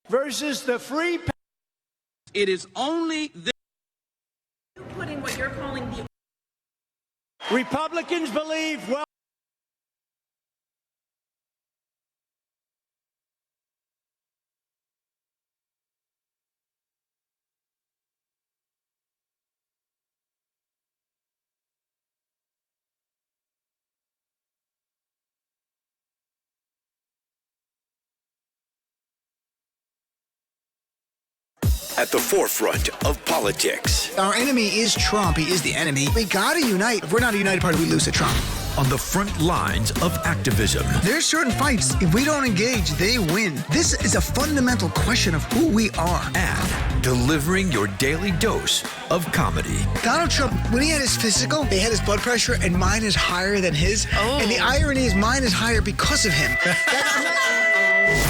versus the free. It is only this. Putting what you're calling the Republicans believe, well, at the forefront of politics. Our enemy is Trump. He is the enemy. We gotta unite. If we're not a united party, we lose to Trump. On the front lines of activism. There's certain fights, if we don't engage, they win. This is a fundamental question of who we are. And delivering your daily dose of comedy. Donald Trump, when he had his physical, they had his blood pressure, and mine is higher than his. Oh. And the irony is mine is higher because of him.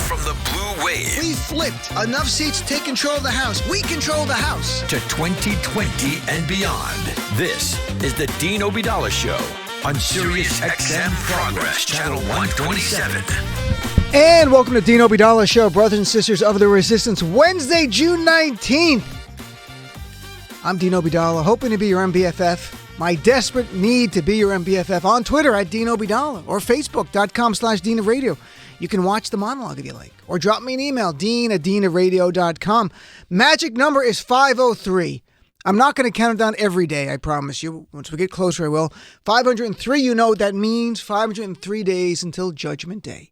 From the blue wave. We flipped. Enough seats to take control of the House. We control the House. To 2020 and beyond. This is the Dean Obeidallah Show on Sirius XM Progress, Channel 127. And welcome to Dean Obeidallah Show, brothers and sisters of the resistance, Wednesday, June 19th. I'm Dean Obeidallah, hoping to be your MBFF. My desperate need to be your MBFF on Twitter at Dean Obeidallah or Facebook.com/Dean of Radio. You can watch the monologue if you like, or drop me an email, dean@deanofradio.com. Magic number is 503. I'm not going to count it down every day, I promise you. Once we get closer, I will. 503, you know what that means. 503 days until Judgment Day.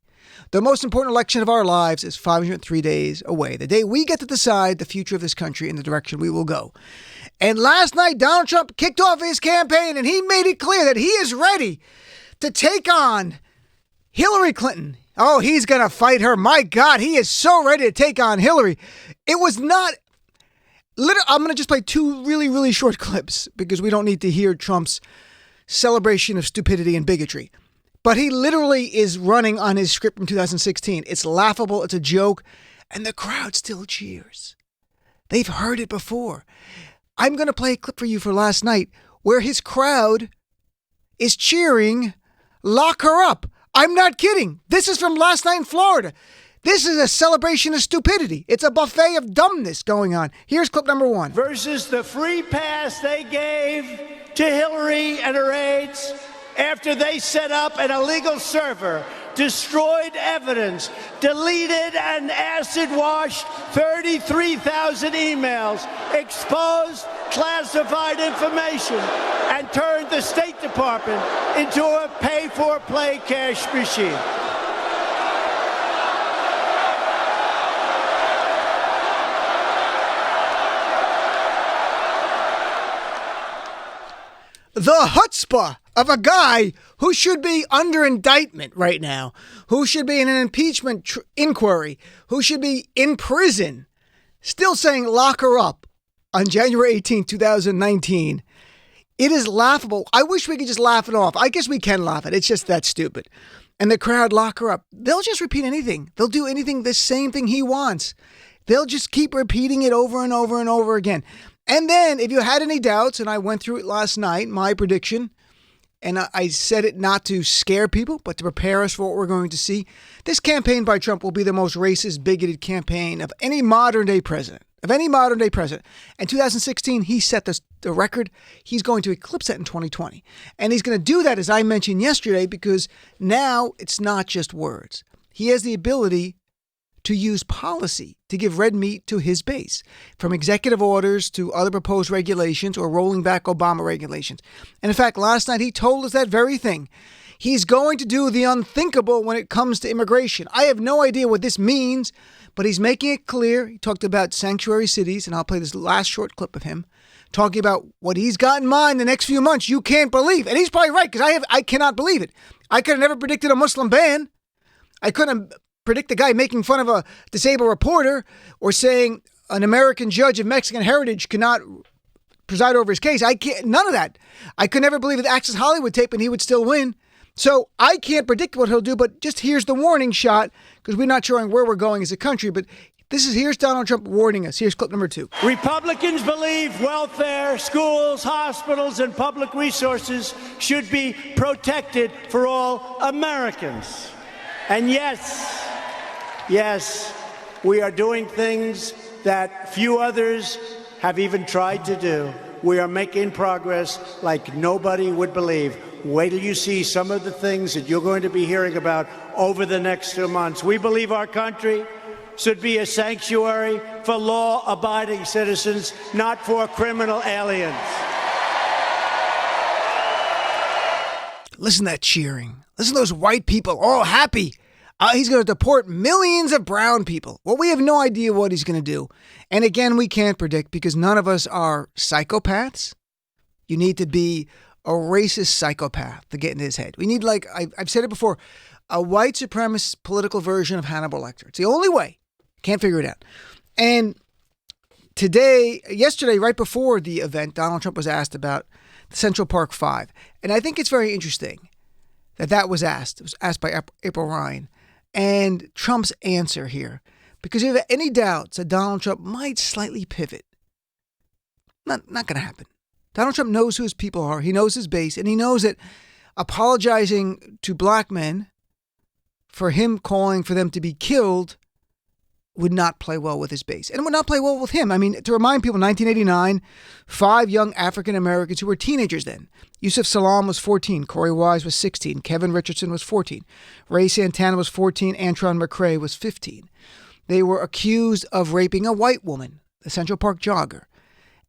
The most important election of our lives is 503 days away. The day we get to decide the future of this country and the direction we will go. And last night, Donald Trump kicked off his campaign, and he made it clear that he is ready to take on Hillary Clinton. Oh, he's going to fight her. My God, he is so ready to take on Hillary. It was not... I'm going to just play two really, really short clips because we don't need to hear Trump's celebration of stupidity and bigotry. But he literally is running on his script from 2016. It's laughable. It's a joke. And the crowd still cheers. They've heard it before. I'm going to play a clip for you for last night where his crowd is cheering, "Lock her up." I'm not kidding. This is from last night in Florida. This is a celebration of stupidity. It's a buffet of dumbness going on. Here's clip number one. Versus the free pass they gave to Hillary and her aides after they set up an illegal server, destroyed evidence, deleted and acid-washed 33,000 emails, exposed classified information, and turned the State Department into a pay-for-play cash machine. The chutzpah of a guy who should be under indictment right now, who should be in an impeachment inquiry, who should be in prison, still saying lock her up on January 18, 2019. It is laughable. I wish we could just laugh it off. I guess we can laugh at it. It's just that stupid. And the crowd lock her up. They'll just repeat anything. They'll do anything, the same thing he wants. They'll just keep repeating it over and over and over again. And then if you had any doubts, and I went through it last night, my prediction, and I said it not to scare people, but to prepare us for what we're going to see. This campaign by Trump will be the most racist, bigoted campaign of any modern day president. In 2016, he set the record. He's going to eclipse that in 2020. And he's going to do that, as I mentioned yesterday, because now it's not just words. He has the ability to use policy to give red meat to his base, from executive orders to other proposed regulations or rolling back Obama regulations. And in fact, last night he told us that very thing. He's going to do the unthinkable when it comes to immigration. I have no idea what this means, but he's making it clear. He talked about sanctuary cities, and I'll play this last short clip of him talking about what he's got in mind the next few months. You can't believe. And he's probably right, because I cannot believe it. I could have never predicted a Muslim ban. I couldn't predict the guy making fun of a disabled reporter or saying an American judge of Mexican heritage cannot preside over his case. I can't, none of that. I could never believe the Access Hollywood tape and he would still win. So I can't predict what he'll do, but just here's the warning shot, because we're not showing where we're going as a country, but here's Donald Trump warning us. Here's clip number 2. Republicans believe welfare, schools, hospitals, and public resources should be protected for all Americans. And yes, We are doing things that few others have even tried to do. We are making progress like nobody would believe. Wait till you see some of the things that you're going to be hearing about over the next 2 months. We believe our country should be a sanctuary for law-abiding citizens, not for criminal aliens. Listen to that cheering. Listen to those white people all happy. He's going to deport millions of brown people. Well, we have no idea what he's going to do. And again, we can't predict because none of us are psychopaths. You need to be a racist psychopath to get into his head. We need, like I've said it before, a white supremacist political version of Hannibal Lecter. It's the only way. Can't figure it out. And yesterday, right before the event, Donald Trump was asked about the Central Park Five. And I think it's very interesting that was asked. It was asked by April Ryan. And Trump's answer here, because if you have any doubts that Donald Trump might slightly pivot, not going to happen. Donald Trump knows who his people are. He knows his base, and he knows that apologizing to black men for him calling for them to be killed would not play well with his base, and would not play well with him. I mean, to remind people, 1989, 5 young African Americans who were teenagers then. Yusuf Salaam was 14, Corey Wise was 16, Kevin Richardson was 14, Ray Santana was 14, Antron McCray was 15. They were accused of raping a white woman, the Central Park jogger.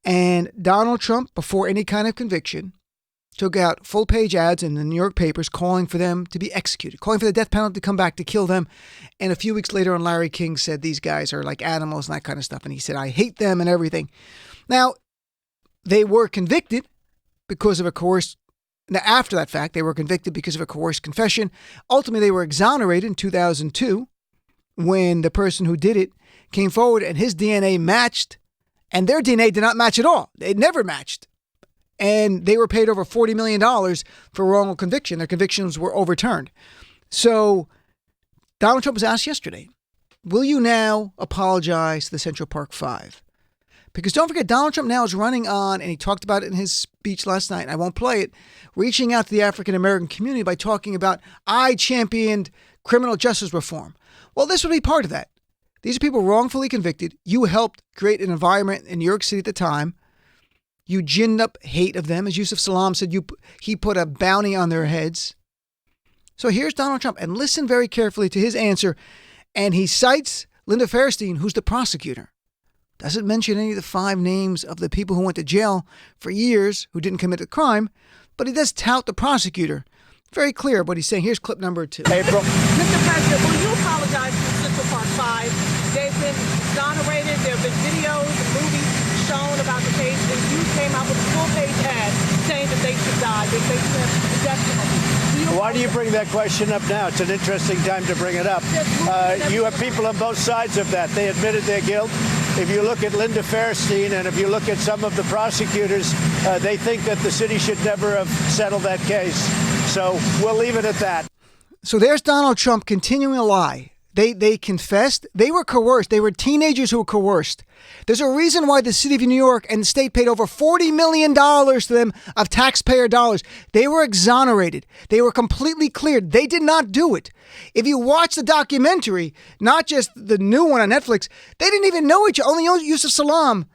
And Donald Trump, before any kind of conviction, took out full-page ads in the New York papers calling for them to be executed, calling for the death penalty to come back to kill them. And a few weeks later on, Larry King said these guys are like animals and that kind of stuff. And he said, I hate them and everything. Now, they were convicted because of a coerced, now after that fact, they were convicted because of a coerced confession. Ultimately, they were exonerated in 2002 when the person who did it came forward and his DNA matched, and their DNA did not match at all. It never matched. And they were paid over $40 million for wrongful conviction. Their convictions were overturned. So Donald Trump was asked yesterday, will you now apologize to the Central Park Five? Because don't forget, Donald Trump now is running on, and he talked about it in his speech last night, and I won't play it, reaching out to the African-American community by talking about, I championed criminal justice reform. Well, this would be part of that. These are people wrongfully convicted. You helped create an environment in New York City at the time. You ginned up hate of them. As Yusuf Salaam said, he put a bounty on their heads. So here's Donald Trump, and listen very carefully to his answer. And he cites Linda Fairstein, who's the prosecutor. Doesn't mention any of the 5 names of the people who went to jail for years who didn't commit a crime, but he does tout the prosecutor. Very clear what he's saying. Here's clip number 2. April. Mr. President, will you apologize to Central Park Five? They've been exonerated. There have been videos and movies shown about the case, and you came out with a full-page ad saying that they should die. They should have the death penalty. Why do you bring that question up now? It's an interesting time to bring it up. You have people on both sides of that. They admitted their guilt. If you look at Linda Fairstein and if you look at some of the prosecutors, they think that the city should never have settled that case. So we'll leave it at that. So there's Donald Trump continuing a lie. They confessed. They were coerced. They were teenagers who were coerced. There's a reason why the city of New York and the state paid over $40 million to them of taxpayer dollars. They were exonerated. They were completely cleared. They did not do it. If you watch the documentary, not just the new one on Netflix, they didn't even know each other. Only Yusuf Salaam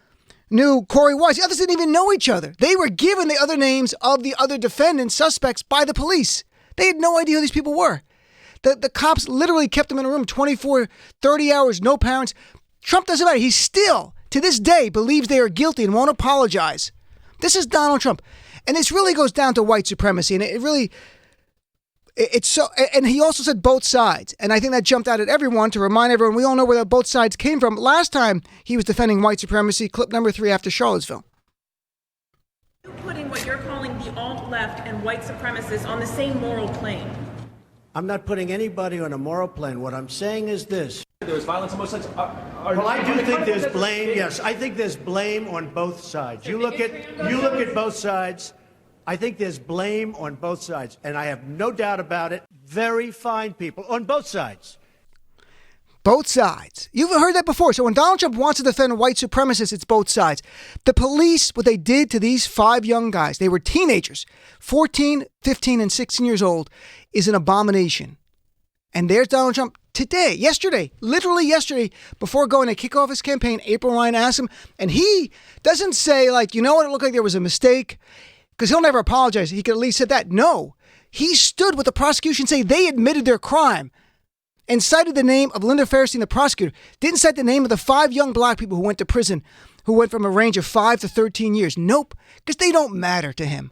knew Corey Wise. The others didn't even know each other. They were given the other names of the other defendants, suspects, by the police. They had no idea who these people were. The cops literally kept them in a room 24, 30 hours, no parents. Trump doesn't matter. He still, to this day, believes they are guilty and won't apologize. This is Donald Trump. And this really goes down to white supremacy. And it's so, and he also said both sides. And I think that jumped out at everyone to remind everyone, we all know where both sides came from. Last time he was defending white supremacy, clip number 3 after Charlottesville. You're putting what you're calling the alt-left and white supremacists on the same moral plane. I'm not putting anybody on a moral plane. What I'm saying is this. There was violence on both sides. Well, I do think there's blame. Yes, I think there's blame on both sides. You look at both sides. I think there's blame on both sides, and I have no doubt about it. Very fine people on both sides. Both sides. You've heard that before. So when Donald Trump wants to defend white supremacists, it's both sides. The police, what they did to these 5 young guys, they were teenagers, 14, 15, and 16 years old, is an abomination. And there's Donald Trump yesterday, literally yesterday, before going to kick off his campaign, April Ryan asked him, and he doesn't say, like, you know what, it looked like there was a mistake, because he'll never apologize. He could at least said that. No, he stood with the prosecution, say they admitted their crime, and cited the name of Linda Fairstein, the prosecutor. Didn't cite the name of the 5 young black people who went to prison, who went from a range of 5 to 13 years. Nope, because they don't matter to him.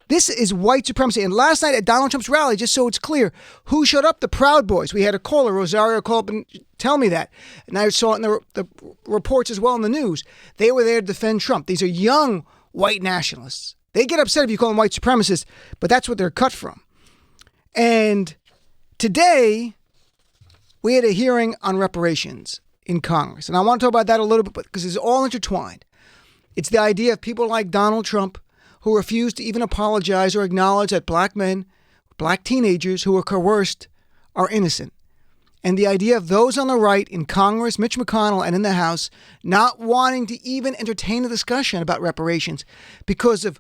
This is white supremacy. And last night at Donald Trump's rally, just so it's clear, who showed up? The Proud Boys. We had a caller, Rosario, call up and tell me that. And I saw it in the reports as well in the news. They were there to defend Trump. These are young white nationalists. They get upset if you call them white supremacists, but that's what they're cut from. And today, we had a hearing on reparations in Congress. And I want to talk about that a little bit because it's all intertwined. It's the idea of people like Donald Trump who refuse to even apologize or acknowledge that black men, black teenagers who were coerced are innocent. And the idea of those on the right in Congress, Mitch McConnell, and in the House, not wanting to even entertain a discussion about reparations because of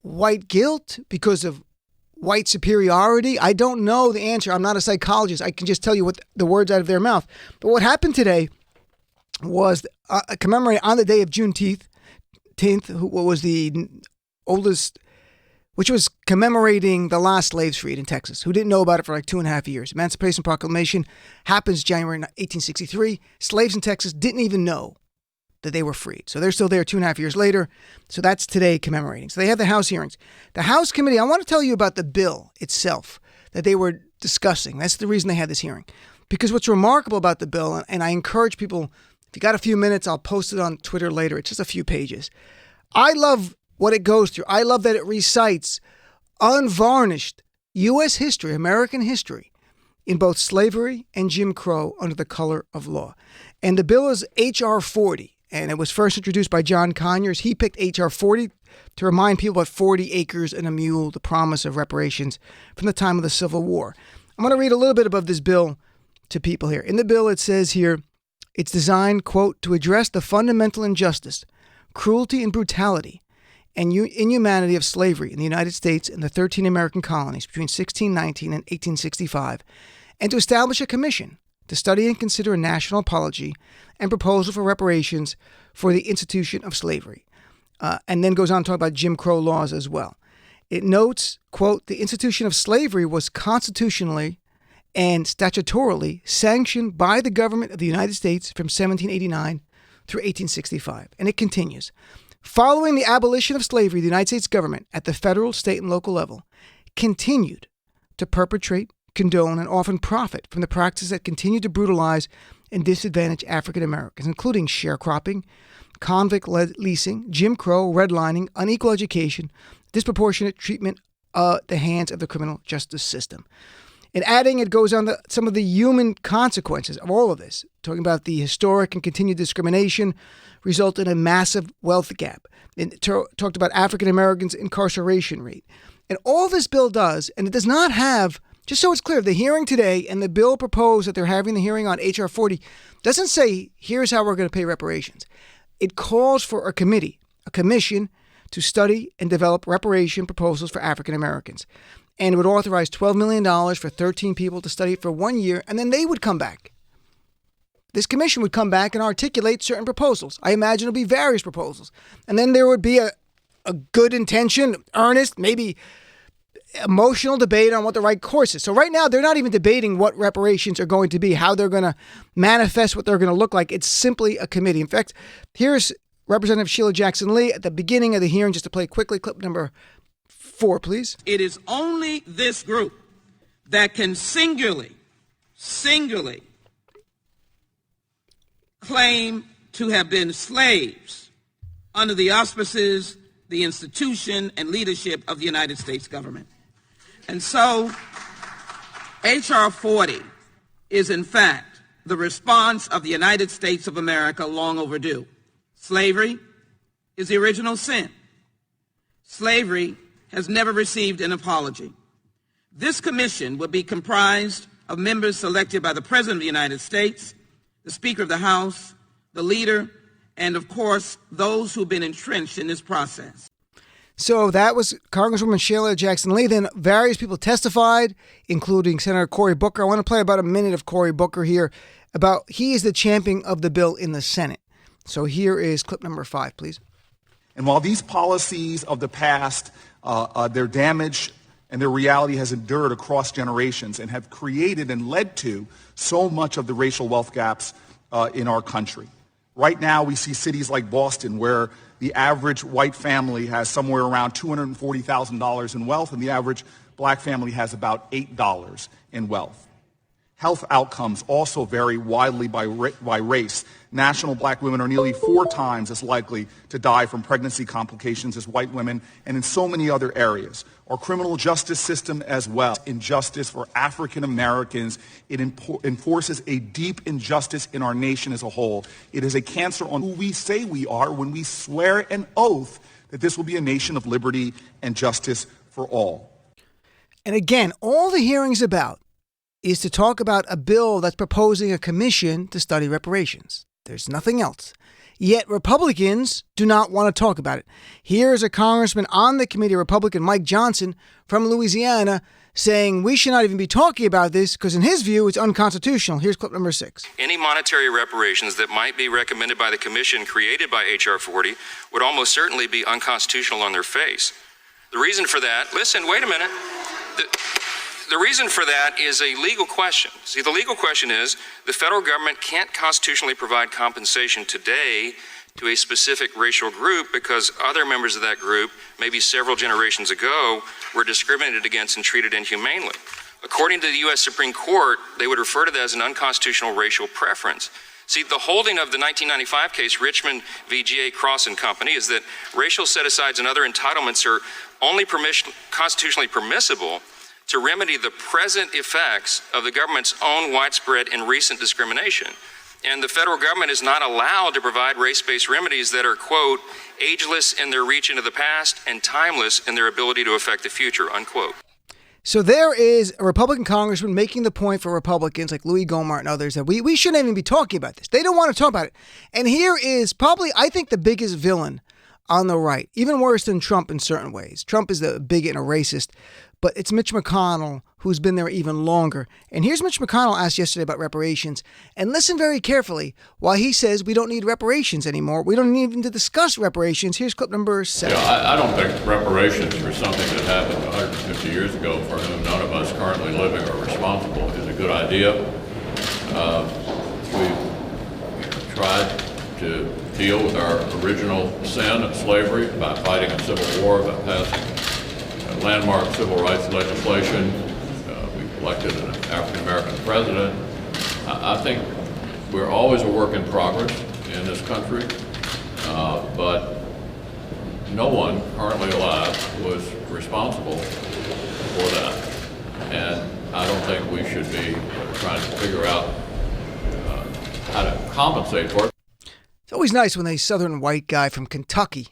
white guilt, because of white superiority. I don't know the answer. I'm not a psychologist. I can just tell you what the words out of their mouth. But what happened today was commemorating on the day of Juneteenth, what was the oldest, which was commemorating the last slaves freed in Texas, who didn't know about it for like 2.5 years. Emancipation Proclamation happens January 1863. Slaves in Texas didn't even know that they were freed. So they're still there 2.5 years later. So that's today commemorating. So they have the House hearings. The House committee, I want to tell you about the bill itself that they were discussing. That's the reason they had this hearing. Because what's remarkable about the bill, and I encourage people, if you got a few minutes, I'll post it on Twitter later. It's just a few pages. I love what it goes through. I love that it recites unvarnished U.S. history, American history, in both slavery and Jim Crow under the color of law. And the bill is H.R. 40, and it was first introduced by John Conyers. He picked H.R. 40 to remind people about 40 acres and a mule, the promise of reparations from the time of the Civil War. I'm going to read a little bit about this bill to people here. In the bill, it says here, it's designed, quote, to address the fundamental injustice, cruelty, and brutality and inhumanity of slavery in the United States and the 13 American colonies between 1619 and 1865, and to establish a commission to study and consider a national apology and proposal for reparations for the institution of slavery. And then goes on to talk about Jim Crow laws as well. It notes, quote, the institution of slavery was constitutionally and statutorily sanctioned by the government of the United States from 1789 through 1865. And it continues. Following the abolition of slavery, the United States government at the federal, state, and local level continued to perpetrate, condone, and often profit from the practices that continued to brutalize and disadvantage African Americans, including sharecropping, convict leasing, Jim Crow, redlining, unequal education, disproportionate treatment at the hands of the criminal justice system. And adding, it goes on to some of the human consequences of all of this, talking about the historic and continued discrimination resulted in a massive wealth gap. It talked about African Americans' incarceration rate. And all this bill does, and it does not have, just so it's clear, the hearing today and the bill proposed that they're having the hearing on H.R. 40 doesn't say, here's how we're going to pay reparations. It calls for a commission to study and develop reparation proposals for African Americans. And it would authorize $12 million for 13 people to study it for 1 year, and then they would come back. This commission would come back and articulate certain proposals. I imagine it'll be various proposals. And then there would be a good intention, earnest, maybe emotional debate on what the right course is. So right now, they're not even debating what reparations are going to be, how they're going to manifest what they're going to look like. It's simply a committee. In fact, here's Representative Sheila Jackson Lee at the beginning of the hearing, just to play quickly, clip number 4, please. It is only this group that can singularly claim to have been slaves under the auspices, the institution, and leadership of the United States government. And so, H.R. 40 is, in fact, the response of the United States of America long overdue. Slavery is the original sin. Slavery has never received an apology. This commission will be comprised of members selected by the President of the United States, the Speaker of the House, the leader, and of course, those who've been entrenched in this process. So that was Congresswoman Sheila Jackson Lee. Then various people testified, including Senator Cory Booker. I want to play about a minute of Cory Booker here about he is the champion of the bill in the Senate. So here is clip number 5, please. And while these policies of the past, their damage and their reality has endured across generations and have created and led to so much of the racial wealth gaps in our country. Right now, we see cities like Boston where the average white family has somewhere around $240,000 in wealth, and the average black family has about $8 in wealth. Health outcomes also vary widely by race. National black women are nearly 4 times as likely to die from pregnancy complications as white women, and in so many other areas. Our criminal justice system as well. Injustice for African Americans. It enforces a deep injustice in our nation as a whole. It is a cancer on who we say we are when we swear an oath that this will be a nation of liberty and justice for all. And again, all the hearings about is to talk about a bill that's proposing a commission to study reparations. There's nothing else. Yet Republicans do not want to talk about it. Here is a congressman on the committee, Republican Mike Johnson from Louisiana, saying we should not even be talking about this because in his view, it's unconstitutional. Here's clip number 6. Any monetary reparations that might be recommended by the commission created by H.R. 40 would almost certainly be unconstitutional on their face. The reason for that, listen, wait a minute. The reason for that is a legal question. See, the legal question is the federal government can't constitutionally provide compensation today to a specific racial group because other members of that group, maybe several generations ago, were discriminated against and treated inhumanely. According to the U.S. Supreme Court, they would refer to that as an unconstitutional racial preference. See, the holding of the 1995 case, Richmond v. G.A. Cross and Company, is that racial set-asides and other entitlements are only constitutionally permissible to remedy the present effects of the government's own widespread and recent discrimination. And the federal government is not allowed to provide race-based remedies that are, quote, ageless in their reach into the past and timeless in their ability to affect the future, unquote. So there is a Republican congressman making the point for Republicans like Louis Gohmert and others that we shouldn't even be talking about this. They don't want to talk about it. And here is probably, I think, the biggest villain on the right, even worse than Trump in certain ways. Trump is the bigot and a racist, but it's Mitch McConnell who's been there even longer. And here's Mitch McConnell asked yesterday about reparations. And listen very carefully while he says we don't need reparations anymore. We don't need even to discuss reparations. Here's clip number 7. I don't think reparations for something that happened 150 years ago for whom none of us currently living are responsible is a good idea. We tried to deal with our original sin of slavery by fighting a civil war, by passing landmark civil rights legislation. We elected an African-American president. I think we're always a work in progress in this country, but no one currently alive was responsible for that. And I don't think we should be trying to figure out how to compensate for it. It's always nice when a southern white guy from Kentucky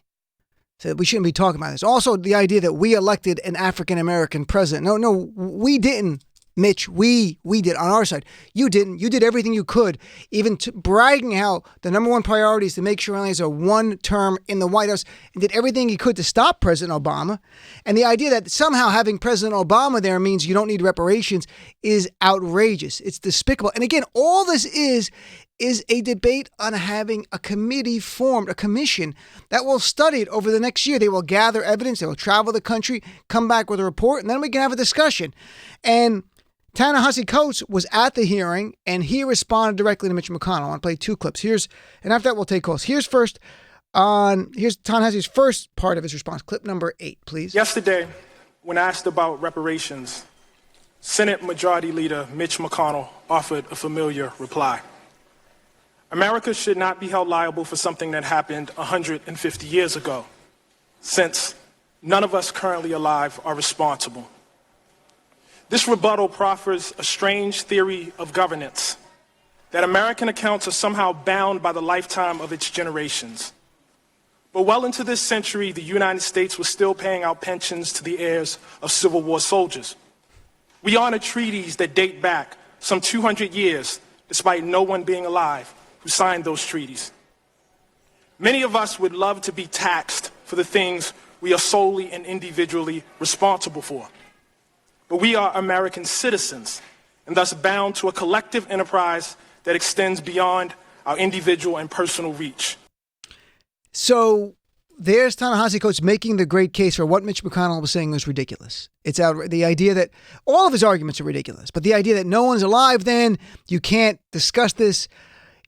said we shouldn't be talking about this. Also, the idea that we elected an African-American president. No, we didn't, Mitch. We did on our side. You didn't. You did everything you could, even bragging how the number one priority is to make sure only has a one term in the White House, and did everything he could to stop President Obama. And the idea that somehow having President Obama there means you don't need reparations is outrageous. It's despicable. And again, all this is a debate on having a committee formed, a commission that will study it over the next year. They will gather evidence. They will travel the country, come back with a report, and then we can have a discussion. And Ta-Nehisi Coates was at the hearing, and he responded directly to Mitch McConnell. I want to play 2 clips. And after that, we'll take calls. Here's Ta-Nehisi's first part of his response. Clip number 8, please. Yesterday, when asked about reparations, Senate Majority Leader Mitch McConnell offered a familiar reply. America should not be held liable for something that happened 150 years ago, since none of us currently alive are responsible. This rebuttal proffers a strange theory of governance, that American accounts are somehow bound by the lifetime of its generations. But well into this century, the United States was still paying out pensions to the heirs of Civil War soldiers. We honor treaties that date back some 200 years, despite no one being alive who signed those treaties. Many of us would love to be taxed for the things we we are solely and individually responsible for. But we are American citizens and thus bound to a collective enterprise that extends beyond our individual and personal reach. So there's Ta-Nehisi Coates making the great case for what Mitch McConnell was saying was ridiculous. It's the idea that all of his arguments are ridiculous, but the idea that no one's alive then, you can't discuss this,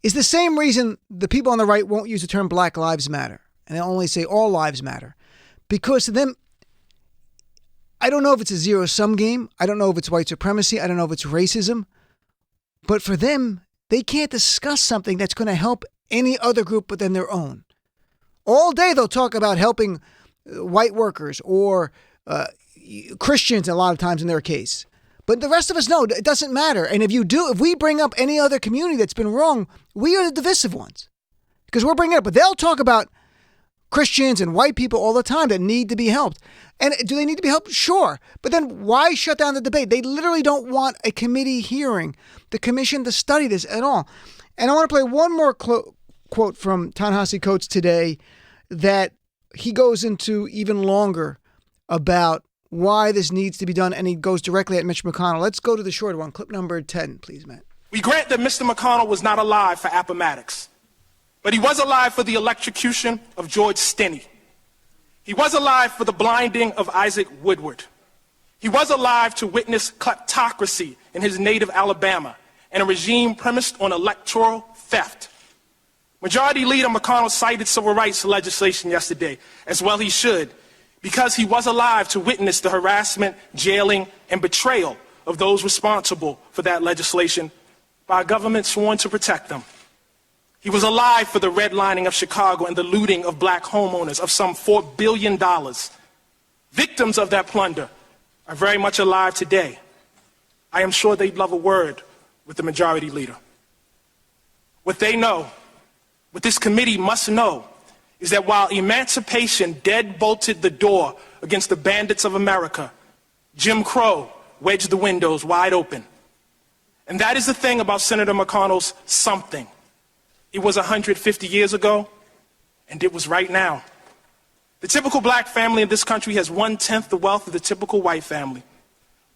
is the same reason the people on the right won't use the term Black Lives Matter. And they'll only say all lives matter. Because to them, I don't know if it's a zero-sum game. I don't know if it's white supremacy. I don't know if it's racism. But for them, they can't discuss something that's going to help any other group but then their own. All day they'll talk about helping white workers or Christians a lot of times in their case. But the rest of us know it doesn't matter. And if we bring up any other community that's been wrong, we are the divisive ones. Because we're bringing it up. But they'll talk about Christians and white people all the time that need to be helped. And do they need to be helped? Sure. But then why shut down the debate? They literally don't want a committee hearing, the commission to study this at all. And I want to play one more quote from Ta-Nehisi Coates today that he goes into even longer about why this needs to be done, and he goes directly at Mitch McConnell. Let's go to the short one. Clip number 10, please, Matt. We grant that Mr. McConnell was not alive for Appomattox, but he was alive for the electrocution of George Stinney. He was alive for the blinding of Isaac Woodward. He was alive to witness kleptocracy in his native Alabama and a regime premised on electoral theft. Majority Leader McConnell cited civil rights legislation yesterday, as well he should, because he was alive to witness the harassment, jailing, and betrayal of those responsible for that legislation by a government sworn to protect them. He was alive for the redlining of Chicago and the looting of black homeowners of some $4 billion. Victims of that plunder are very much alive today. I am sure they'd love a word with the Majority Leader. What they know, what this committee must know, is that while emancipation deadbolted the door against the bandits of America, Jim Crow wedged the windows wide open. And that is the thing about Senator McConnell's something. It was 150 years ago, and it was right now. The typical black family in this country has 1/10 the wealth of the typical white family.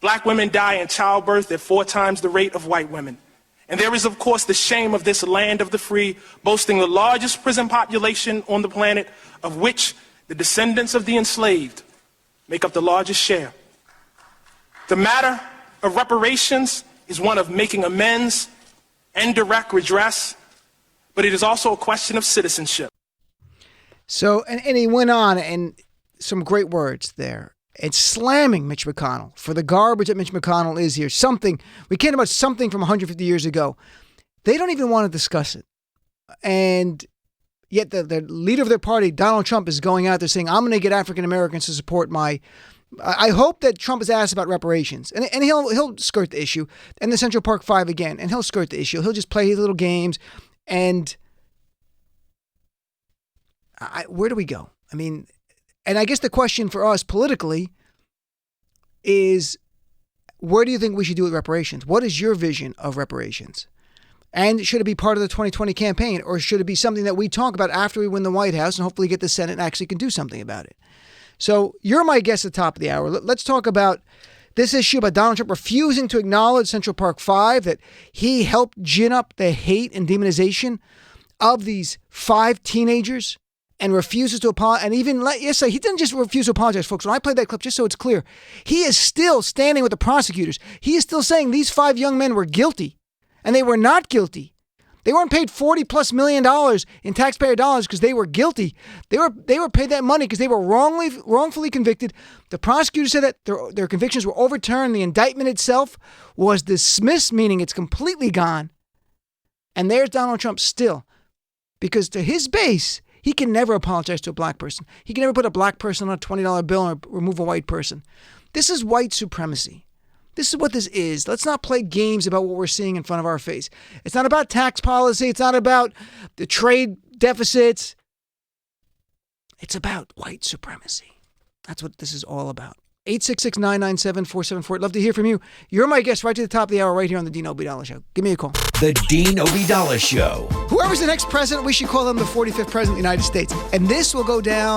Black women die in childbirth at 4 times the rate of white women. And there is, of course, the shame of this land of the free, boasting the largest prison population on the planet, of which the descendants of the enslaved make up the largest share. The matter of reparations is one of making amends and direct redress, but it is also a question of citizenship. So, and he went on, and some great words there. It's slamming Mitch McConnell for the garbage that Mitch McConnell is here. We cared about something from 150 years ago. They don't even want to discuss it. And yet the leader of their party, Donald Trump, is going out there saying, I'm going to get African Americans to support I hope that Trump is asked about reparations. And he'll skirt the issue. And the Central Park 5 again. And he'll skirt the issue. He'll just play his little games. And where do we go? I mean, and I guess the question for us politically is, where do you think we should do with reparations? What is your vision of reparations? And should it be part of the 2020 campaign, or should it be something that we talk about after we win the White House and hopefully get the Senate and actually can do something about it? So you're my guest at the top of the hour. Let's talk about this issue about Donald Trump refusing to acknowledge Central Park 5, that he helped gin up the hate and demonization of these 5 teenagers, and refuses to apologize. And even he didn't just refuse to apologize, folks. When I played that clip, just so it's clear, he is still standing with the prosecutors. He is still saying these 5 young men were guilty, and they were not guilty. They weren't paid $40+ million in taxpayer dollars because they were guilty. They were paid that money because they were wrongfully convicted. The prosecutor said that their convictions were overturned. The indictment itself was dismissed, meaning it's completely gone. And there's Donald Trump still, because to his base, he can never apologize to a black person. He can never put a black person on a $20 bill or remove a white person. This is white supremacy. This is what this is. Let's not play games about what we're seeing in front of our face. It's not about tax policy. It's not about the trade deficits. It's about white supremacy. That's what this is all about. 866-997-4748. Love to hear from you. You're my guest right to the top of the hour right here on the Dean Obeidallah Show. Give me a call. The Dean Obeidallah Show. Whoever's the next president, we should call him the 45th president of the United States. And this will go down